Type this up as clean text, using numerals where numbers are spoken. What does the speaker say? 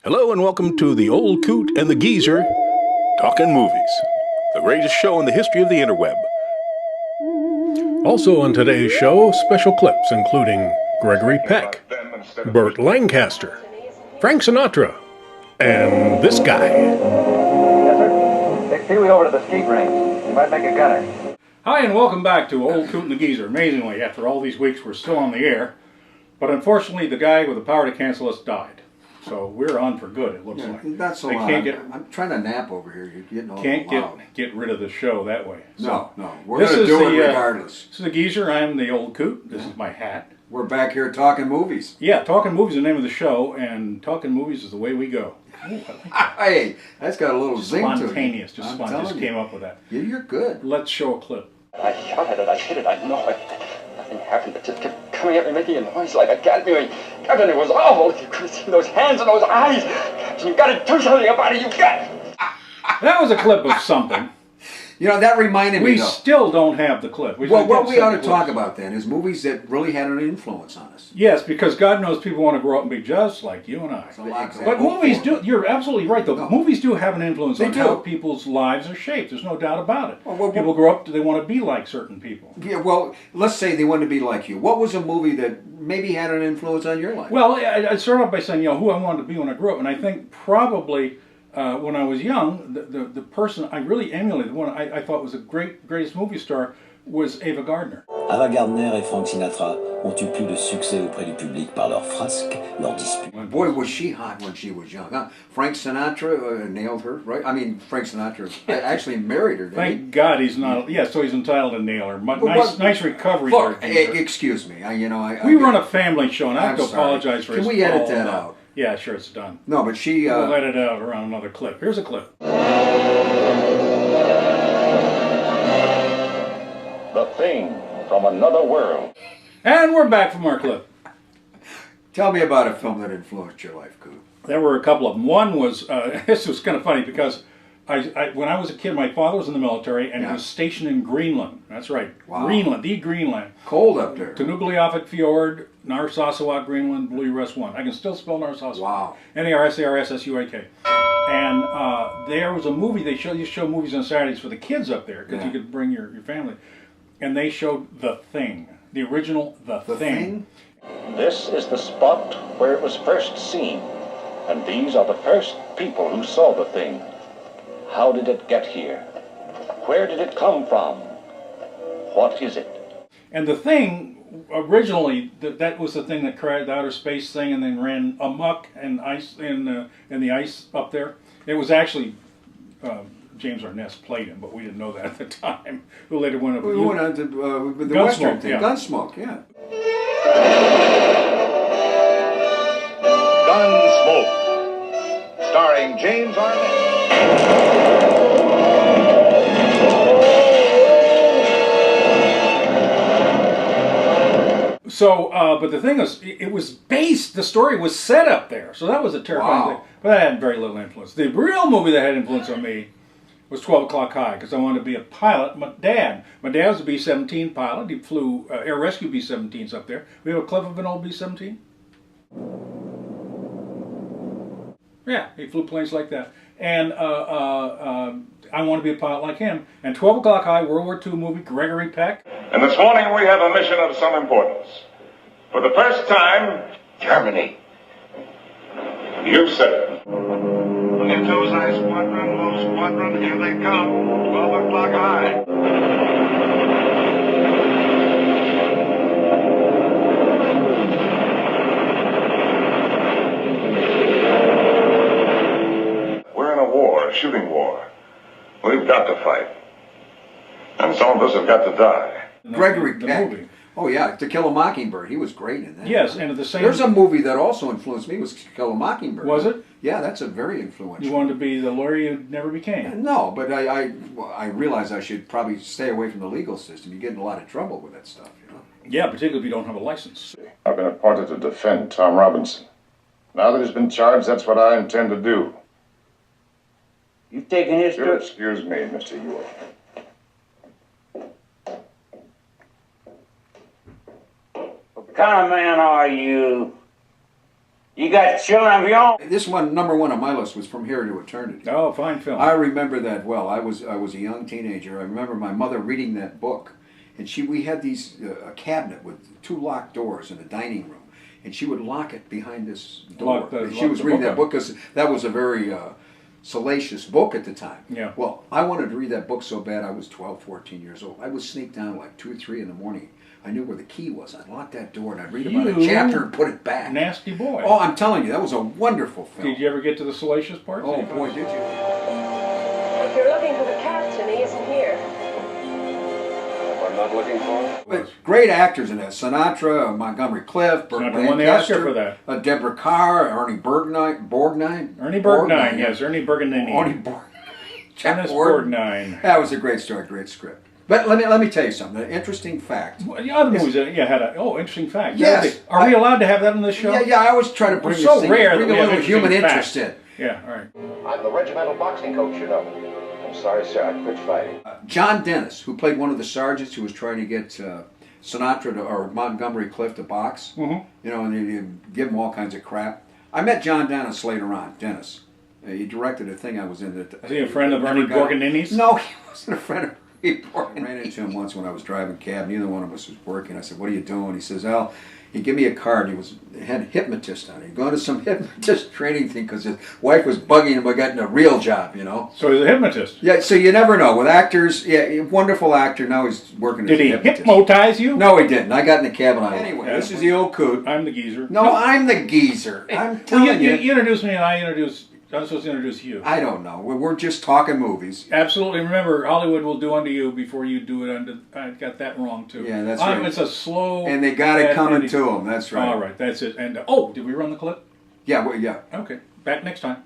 Hello and welcome to the Old Coot and the Geezer Talking Movies, the greatest show in the history of the interweb. Also on today's show, special clips including Gregory Peck, Burt Lancaster, Frank Sinatra, and this guy. Yes, sir. Take Pee-wee over to the skeet range. You might make a gunner. Hi, and welcome back to Old Coot and the Geezer. Amazingly, after all these weeks, we're still on the air. But unfortunately, the guy with the power to cancel us died. So we're on for good, it looks like. Not so they loud. can't I'm trying to nap over here. You're getting all Can't loud. get rid of the show that way. So, no. We're going to do it regardless. This is the Geezer. I'm the Old Coot. This is my hat. We're back here talking movies. Yeah, Talking Movies is the name of the show, and Talking Movies is the way we go. Ooh, I like that. Hey, that's got a little zing to it. Spontaneous. Just came up with that. Yeah, you're good. Let's show a clip. I shot at it, I hit it, I know it. Nothing happened, it just kept coming at me, making a noise like a cat mewing. Captain, it was awful. You could have seen those hands and those eyes. Captain, you've got to do something about it, you've got. That was a clip of something. You know, that reminded me, We though. still don't have the clip. Well, what we ought to talk about then is movies that really had an influence on us. Yes, because God knows people want to grow up and be just like you and I. But movies do, you're absolutely right, though. No. Movies do have an influence on how do. people's lives are shaped. There's no doubt about it. Well, people grow up, they want to be like certain people. Yeah, well, let's say they wanted to be like you. What was a movie that maybe had an influence on your life? Well, I'd start off by saying, who I wanted to be when I grew up. And I think probably when I was young, the person I really emulated, the one I thought was the greatest movie star, was Ava Gardner. Ava Gardner et Frank Sinatra ont eu plus de succès auprès du public par leurs frasques, leurs disputes. Boy, was she hot when she was young, huh? Frank Sinatra nailed her, right? I mean, Frank Sinatra actually married her, didn't he? Thank God he's not. Yeah, so he's entitled to nail her. Nice recovery. Look, there, excuse me. We run a family show, and I have to sorry. apologize for. Can we edit that out? Yeah, sure, it's done. No, but she. We'll edit it out around another clip. Here's a clip. The Thing from Another World. And we're back from our clip. Tell me about a film that influenced your life, Coop. There were a couple of them. One was, this was kind of funny because when I was a kid, my father was in the military and he was stationed in Greenland. That's right. Wow. Greenland, the Greenland. Cold up there. Tanugliafik Fjord, Narsarsuaq, Greenland, Blue Rest 1. I can still spell Narsarsuaq. Wow. N-A-R-S-A-R-S-S-U-A-K. And there was a movie, used to show movies on Saturdays for the kids up there because you could bring your family. And they showed The Thing, the original The Thing. This is the spot where it was first seen, and these are the first people who saw the thing. How did it get here? Where did it come from? What is it? And The Thing, originally, that was the thing that created the outer space thing and then ran amok and ice in the ice up there. It was actually James Arness played him, but we didn't know that at the time. Who later went We went on to the Gunsmoke, Western thing. yeah. Gunsmoke, yeah. Gunsmoke, starring James Arness. So, but the thing is, it was based, the story was set up there. So that was a terrifying thing. But that had very little influence. The real movie that had influence on me was 12 O'Clock High, because I wanted to be a pilot. My dad was a B-17 pilot. He flew air rescue B-17s up there. We have a clip of an old B-17. Yeah, he flew planes like that. And I wanted to be a pilot like him. And 12 O'Clock High, World War II movie, Gregory Peck. And this morning we have a mission of some importance. For the first time, Germany. You said it. Look at those eyes, squadron, low squadron, here they come. 12 o'clock high. We're in a war, a shooting war. We've got to fight. And some of us have got to die. Gregory the Peck. movie. Oh, yeah, To Kill a Mockingbird. He was great in that. Yes, and at the same... There's a movie that also influenced me, was To Kill a Mockingbird. Was it? Yeah, that's a very influential. You wanted to be the lawyer you never became. No, but I realize I should probably stay away from the legal system. You get in a lot of trouble with that stuff, you know. Yeah, particularly if you don't have a license. I've been appointed to defend Tom Robinson. Now that he's been charged, that's what I intend to do. You've taken his You'll excuse me, Mr. Ewell. What kind of man are you? You got children of your own. This one, #1 on my list, was From Here to Eternity. Oh, fine film. I remember that well. I was a young teenager. I remember my mother reading that book, and we had a cabinet with 2 locked doors in the dining room, and she would lock it behind this door. She was reading that book because that was a very salacious book at the time. Yeah. Well, I wanted to read that book so bad. I was 12, 14 years old. I would sneak down like 2 or 3 in the morning. I knew where the key was. I'd lock that door and I'd read about a chapter and put it back. Nasty boy. Oh, I'm telling you, that was a wonderful film. Did you ever get to the salacious part? Oh boy, did you? If you're looking for the captain, he isn't here. If I'm not looking for him? But great actors in that. Sinatra, Montgomery Clift, Burt Sinatra won the Oscar for Lancaster, that. Deborah Carr, Ernie Borgnine. Ernie Borgnine, yes, Ernie Borgnine. Ernie Borgnine. Ernest Borgnine. That was a great story, great script. But let me tell you something. An interesting fact. Well, the other movies that had interesting fact. Yes. Are we allowed to have that on this show? Yeah, I always try to bring It's so this rare bring that a we have little human interesting interest facts. in. Yeah, all right. I'm the regimental boxing coach, you know. I'm sorry, sir, I quit fighting. John Dennis, who played one of the sergeants who was trying to get Sinatra or Montgomery Clift to box, you know, and he'd give him all kinds of crap. I met John Dennis later on. Dennis. He directed a thing I was in. Is he a friend of Ernie Borgnini's? No, he wasn't a friend of Ernie Borgnini. I ran into him once when I was driving cab. Neither one of us was working. I said, "What are you doing?" He says, "Al." He gave me a card. He had a hypnotist on it. He'd gone to some hypnotist training thing because his wife was bugging him about getting a real job, you know. So he's a hypnotist. Yeah, so you never know. With actors, yeah, wonderful actor. Now he's working as a hypnotist. Did he hypnotize you? No, he didn't. I got in the cab and anyway, this is the Old Coot. I'm the geezer. No, I'm the geezer. I'm telling you. You introduced me and I'm supposed to introduce you. I don't know. We're just talking movies. Absolutely. Remember, Hollywood will do unto you before you do it unto... I got that wrong, too. Yeah, that's right. It's a slow... And they got it coming to them. That's right. All right, that's it. And, did we run the clip? Yeah, well, yeah. Okay. Back next time.